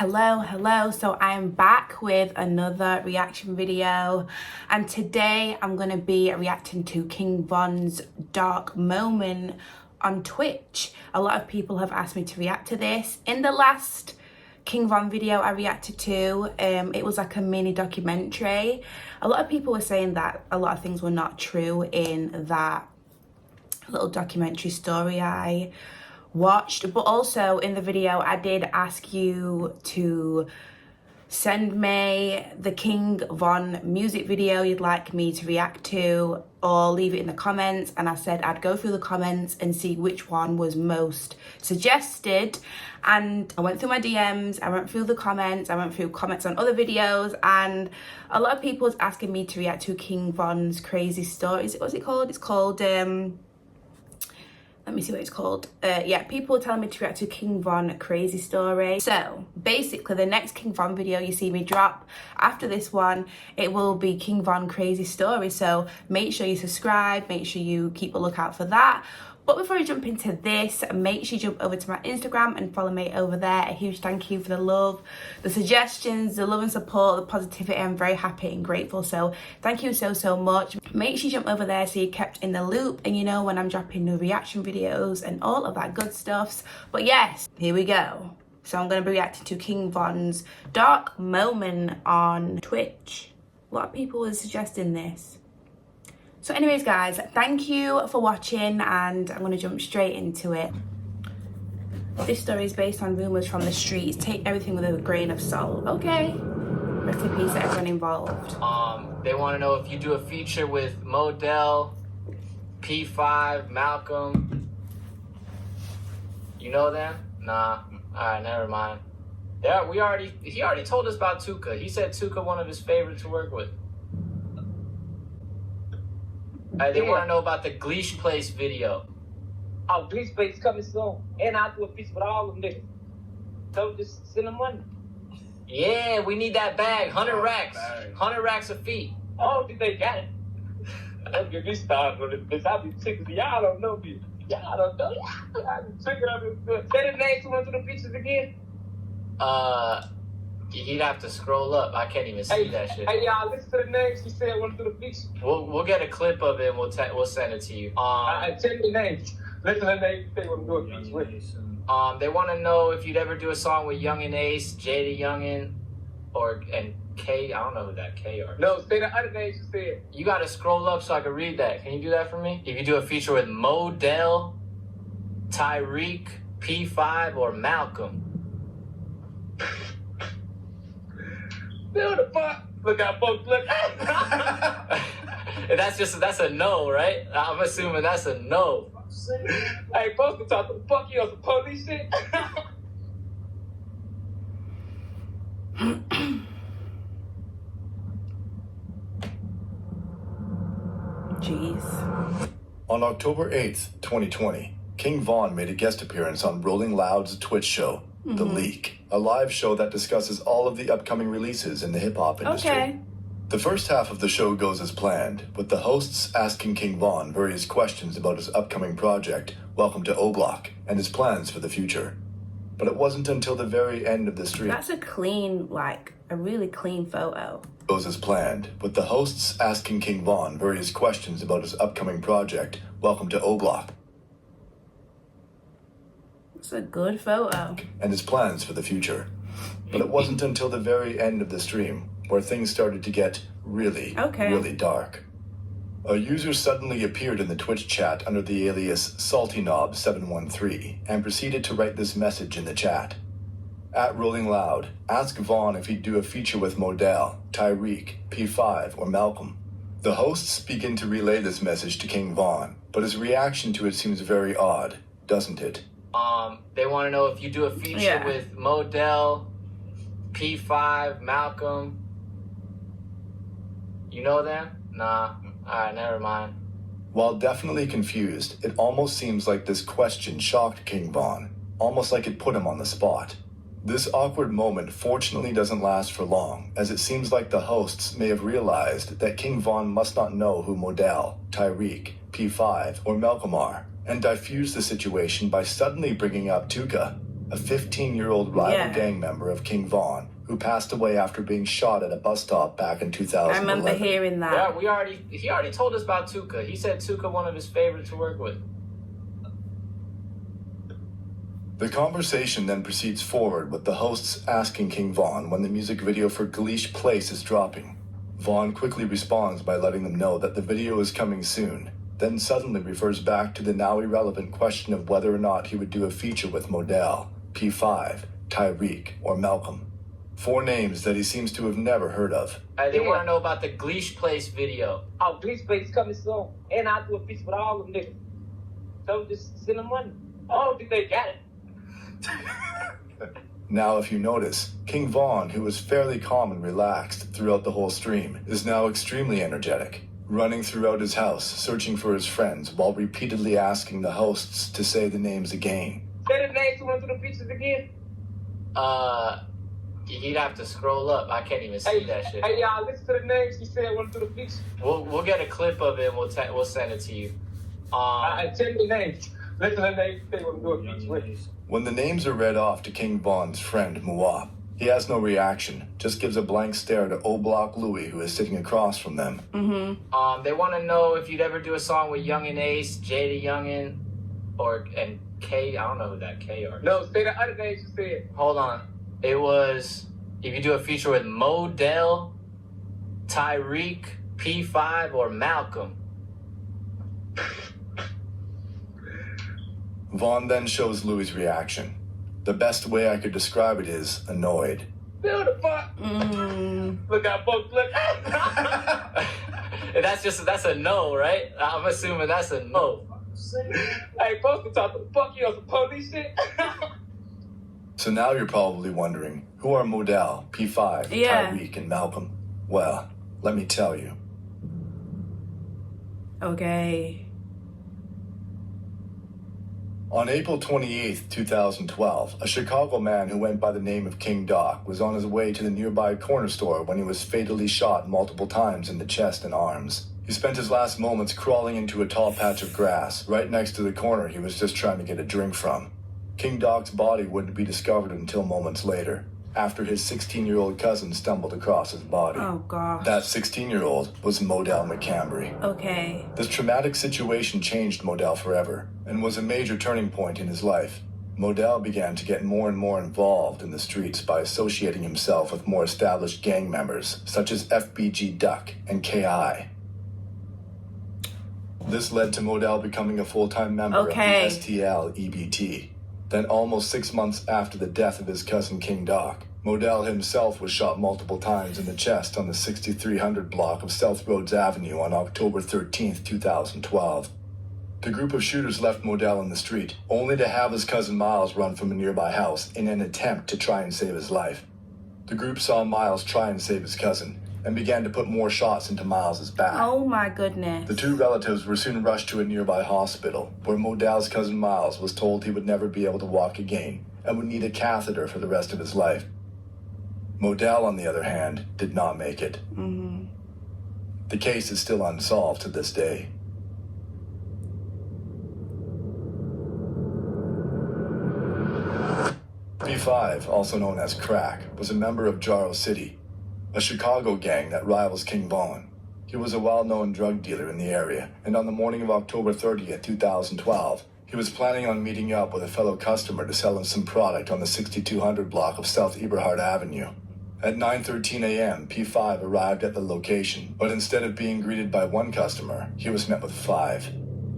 Hello. So I am back with another reaction video, and today I'm going to be reacting to King Von's dark moment on Twitch. A lot of people have asked me to react to this. In the last King Von video I reacted to, it was like a mini documentary. A lot of people were saying that a lot of things were not true in that little documentary story I watched, but also in the video I did ask you to send me the King Von music video you'd like me to react to, or leave it in the comments, and I said I'd go through the comments and see which one was most suggested. And I went through my DMs, I went through the comments, I went through comments on other videos, and a lot of people was asking me to react to King Von's crazy stories. What's it called? It's called let me see what it's called. Yeah, people were telling me to react to King Von Crazy Story. So basically the next King Von video you see me drop after this one, it will be King Von Crazy Story. So make sure you subscribe, make sure you keep a lookout for that. But before I jump into this, make sure you jump over to my Instagram and follow me over there. A huge thank you for the love, the suggestions, the love and support, the positivity. I'm very happy and grateful. So thank you so much. Make sure you jump over there so you're kept in the loop and you know when I'm dropping new reaction videos and all of that good stuff. But yes, here we go. So I'm going to be reacting to King Von's dark moment on Twitch. A lot of people were suggesting this. So anyways guys, thank you for watching, and I'm going to jump straight into it. This story is based on rumours from the streets. Take everything with a grain of salt. Okay. Rest in peace to everyone involved. They want to know if you do a feature with Modell, P5, Malcolm. You know them? Nah. Alright, never mind. Yeah, he already told us about Tuka. He said Tuka one of his favorites to work with. They want to know about the Gleesh Place video. Oh, Gleesh Place coming soon. And I'll do a feature with all of them niggas. So just send them money. Yeah, we need that bag. 100 racks. 100 racks a feet. Oh, they got it. Don't get me started on this bitch. I be sick of y'all don't know me. Y'all don't know. I be sick of this. Say the name to one of the features again. You'd have to scroll up. I can't even see that shit. Hey, y'all, listen to the name. She said one of the features. We'll get a clip of it and we'll send it to you. Tell me the name. Listen to the name. Say what I'm doing. Feature with. They want to know if you'd ever do a song with Young and Ace, Jada Youngin, and K. I don't know who that K are. No, say the other name you said. You got to scroll up so I can read that. Can you do that for me? If you do a feature with Modell, Tyreek, P5, or Malcolm. What the fuck? Look how folks look. That's a no, right? I'm assuming that's a no. Hey, folks can talk the fuck you on some police shit. Jeez. On October 8th, 2020, King Von made a guest appearance on Rolling Loud's Twitch show, The Leak, a live show that discusses all of the upcoming releases in the hip-hop industry. Okay. The first half of the show goes as planned, with the hosts asking King Von various questions about his upcoming project, Welcome to O-Block, and his plans for the future. But it wasn't until the very end of the stream. That's a clean, like, a really clean photo. Goes as planned, with the hosts asking King Von various questions about his upcoming project, Welcome to O-Block. It's a good photo. And his plans for the future. But it wasn't until the very end of the stream where things started to get really dark. A user suddenly appeared in the Twitch chat under the alias SaltyKnob713 and proceeded to write this message in the chat. At Rolling Loud, ask Von if he'd do a feature with Modell, Tyreek, P5, or Malcolm. The hosts begin to relay this message to King Von, but his reaction to it seems very odd, doesn't it? They want to know if you do a feature with Modell, P5, Malcolm. You know them? Nah. Alright, never mind. While definitely confused, it almost seems like this question shocked King Von, almost like it put him on the spot. This awkward moment fortunately doesn't last for long, as it seems like the hosts may have realized that King Von must not know who Modell, Tyreek, P5, or Malcolm are, and diffuse the situation by suddenly bringing up Tuka. a 15-year-old rival gang member of King Von, who passed away after being shot at a bus stop back in 2011. I remember hearing that. Yeah, he already told us about Tuka. He said Tuka one of his favorites to work with. The conversation then proceeds forward with the hosts asking King Von when the music video for Gleesh Place is dropping. Von quickly responds by letting them know that the video is coming soon, then suddenly refers back to the now irrelevant question of whether or not he would do a feature with Modell, P5, Tyreek, or Malcolm. 4 names that he seems to have never heard of. They want to know about the Gleesh Place video. Oh, Gleesh Place coming soon. And I'll do a feature with all of them niggas. So just send them money. I don't think they got it. Now, if you notice, King Von, who was fairly calm and relaxed throughout the whole stream, is now extremely energetic, running throughout his house, searching for his friends, while repeatedly asking the hosts to say the names again. Say the names to run through the features again. He'd have to scroll up. I can't even see that shit. Hey, y'all, listen to the names. He said run through the features. We'll get a clip of it and we'll send it to you. Tell me the names. Listen to the names. Say what I'm doing feature with. When the names are read off to King Von's friend, Muap, he has no reaction, just gives a blank stare to O-Block Louie, who is sitting across from them. They want to know if you'd ever do a song with Youngin Ace, Jada Youngin, and K. I don't know who that K are. No, say the other names you said. Hold on. It was if you do a feature with Modell, Tyreek, P5, or Malcolm. Von then shows Louie's reaction. The best way I could describe it is annoyed. Feel the fuck. Look how folks look. That's a no, right? I'm assuming that's a no. Hey, folks can talk the fuck you on some police shit. So now you're probably wondering, who are Modell, P5, Tyreek, and Malcolm? Well, let me tell you. Okay. On April 28, 2012, a Chicago man who went by the name of King Doc was on his way to the nearby corner store when he was fatally shot multiple times in the chest and arms. He spent his last moments crawling into a tall patch of grass right next to the corner he was just trying to get a drink from. King Doc's body wouldn't be discovered until moments later, after his 16-year-old cousin stumbled across his body. Oh, God. That 16-year-old was Modell McCambry. Okay. This traumatic situation changed Modell forever and was a major turning point in his life. Modell began to get more and more involved in the streets by associating himself with more established gang members, such as FBG Duck and KI. This led to Modell becoming a full-time member of the STL EBT. Then, almost 6 months after the death of his cousin King Doc, Modell himself was shot multiple times in the chest on the 6300 block of South Rhodes Avenue on October 13, 2012. The group of shooters left Modell in the street, only to have his cousin Miles run from a nearby house in an attempt to try and save his life. The group saw Miles try and save his cousin, and began to put more shots into Miles's back. Oh my goodness. The 2 relatives were soon rushed to a nearby hospital, where Modell's cousin Miles was told he would never be able to walk again, and would need a catheter for the rest of his life. Modell, on the other hand, did not make it. The case is still unsolved to this day. P5, also known as Crack, was a member of Jarrow City, a Chicago gang that rivals King Von. He was a well-known drug dealer in the area, and on the morning of October 30th, 2012, he was planning on meeting up with a fellow customer to sell him some product on the 6200 block of South Eberhard Avenue. At 9:13 a.m., P5 arrived at the location, but instead of being greeted by 1 customer, he was met with 5.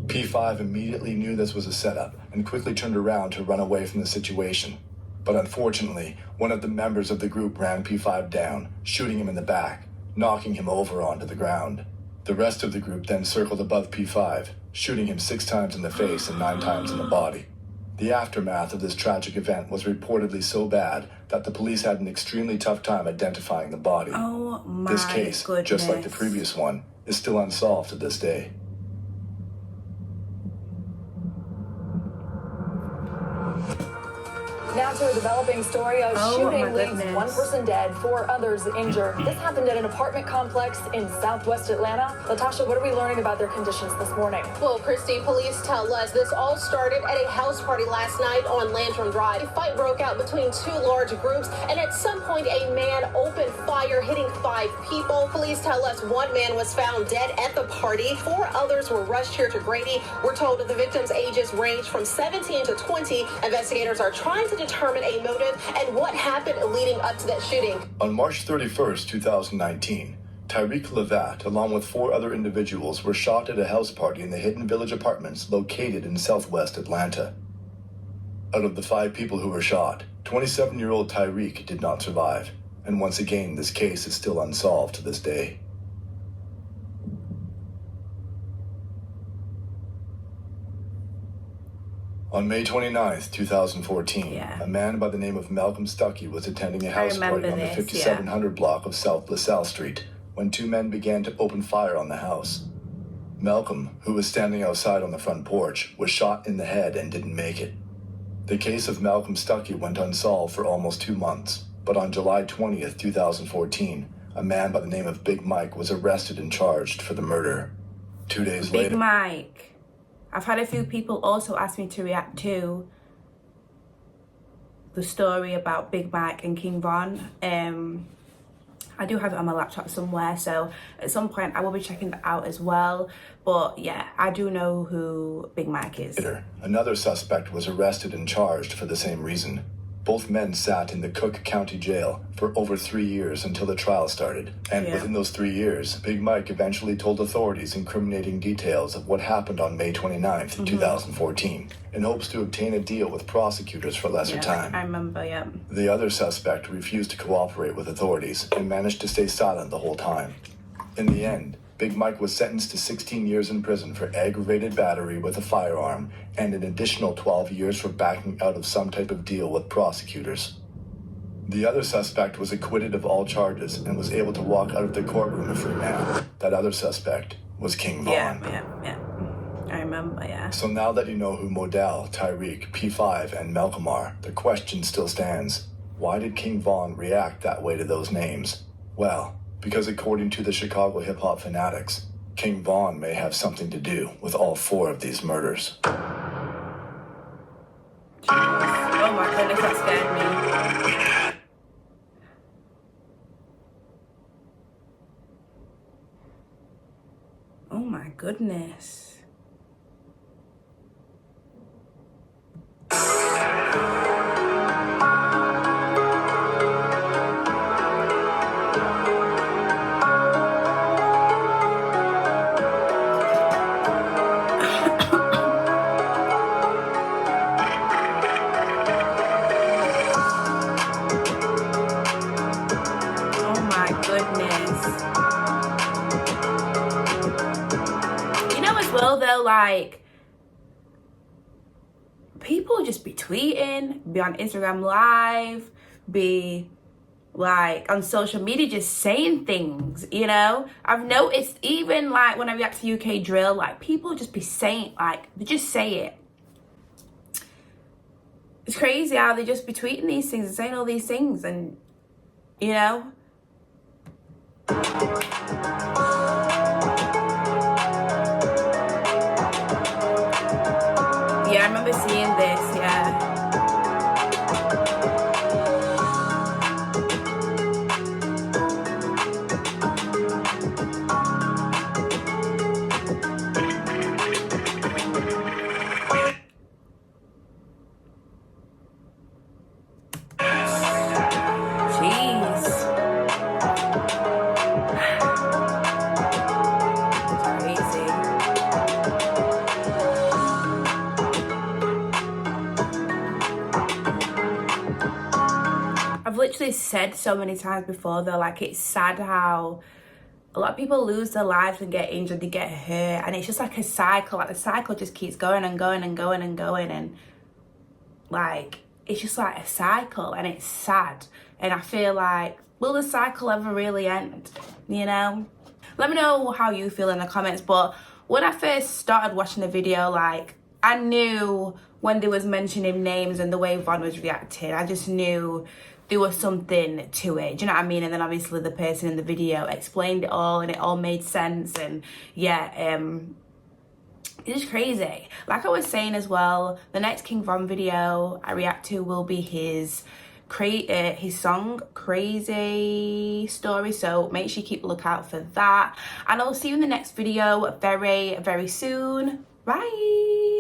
P5 immediately knew this was a setup and quickly turned around to run away from the situation. But unfortunately, one of the members of the group ran P5 down, shooting him in the back, knocking him over onto the ground. The rest of the group then circled above P5, shooting him 6 times in the face and 9 times in the body. The aftermath of this tragic event was reportedly so bad that the police had an extremely tough time identifying the body. Oh my This case, goodness. just like the previous one, is still unsolved to this day. Now to a developing story. A shooting leaves goodness. one person dead, 4 others injured. This happened at an apartment complex in southwest Atlanta. Latasha, what are we learning about their conditions this morning? Well, Christy, police tell us this all started at a house party last night on Lantern Drive. A fight broke out between 2 large groups, and at some point a man opened fire, hitting 5 people. Police tell us 1 man was found dead at the party. 4 others were rushed here to Grady. We're told that the victims' ages range from 17 to 20. Investigators are trying to determine a motive and what happened leading up to that shooting. On March 31st, 2019, Tyreek Levat, along with 4 other individuals, were shot at a house party in the Hidden Village Apartments located in southwest Atlanta. Out of the 5 people who were shot, 27-year-old Tyreek did not survive, and once again, this case is still unsolved to this day. On May 29th, 2014, a man by the name of Malcolm Stuckey was attending a house party on the 5700 block of South LaSalle Street when 2 men began to open fire on the house. Malcolm, who was standing outside on the front porch, was shot in the head and didn't make it. The case of Malcolm Stuckey went unsolved for almost 2 months, but on July 20th, 2014, a man by the name of Big Mike was arrested and charged for the murder. 2 days later... Big Mike. I've had a few people also ask me to react to the story about Big Mike and King Von. I do have it on my laptop somewhere, so at some point I will be checking that out as well. But yeah, I do know who Big Mike is. Another suspect was arrested and charged for the same reason. Both men sat in the Cook County Jail for over 3 years until the trial started. And within those 3 years, Big Mike eventually told authorities incriminating details of what happened on May 29th, 2014, in hopes to obtain a deal with prosecutors for lesser time. I remember, The other suspect refused to cooperate with authorities and managed to stay silent the whole time. In the end, Big Mike was sentenced to 16 years in prison for aggravated battery with a firearm and an additional 12 years for backing out of some type of deal with prosecutors. The other suspect was acquitted of all charges and was able to walk out of the courtroom a free man. That other suspect was King Von. Yeah. I remember, So now that you know who Modell, Tyreek, P5, and Malcolm are, the question still stands. Why did King Von react that way to those names? Well, because according to the Chicago hip-hop fanatics, King Von may have something to do with all 4 of these murders. Oh my goodness, that scared me. Oh my goodness. Like, people just be tweeting, be on Instagram Live, be like on social media just saying things, you know? I've noticed even like when I react to UK drill, like people just be saying, like, they just say it. It's crazy how they just be tweeting these things and saying all these things, and you know? Yeah, I remember seeing this, I've literally said so many times before though, like, it's sad how a lot of people lose their lives and get injured, they get hurt, and it's just like a cycle. Like the cycle just keeps going and going and going and going, and like it's just like a cycle, and it's sad. And I feel like, will the cycle ever really end? You know? Let me know how you feel in the comments. But when I first started watching the video, like, I knew when they was mentioning names and the way Von was reacting, I just knew there was something to it. Do you know what I mean? And then obviously the person in the video explained it all and it all made sense. And yeah, it's crazy. Like I was saying as well, the next King Von video I react to will be his song Crazy Story, so make sure you keep a lookout for that, and I'll see you in the next video very, very soon. Bye.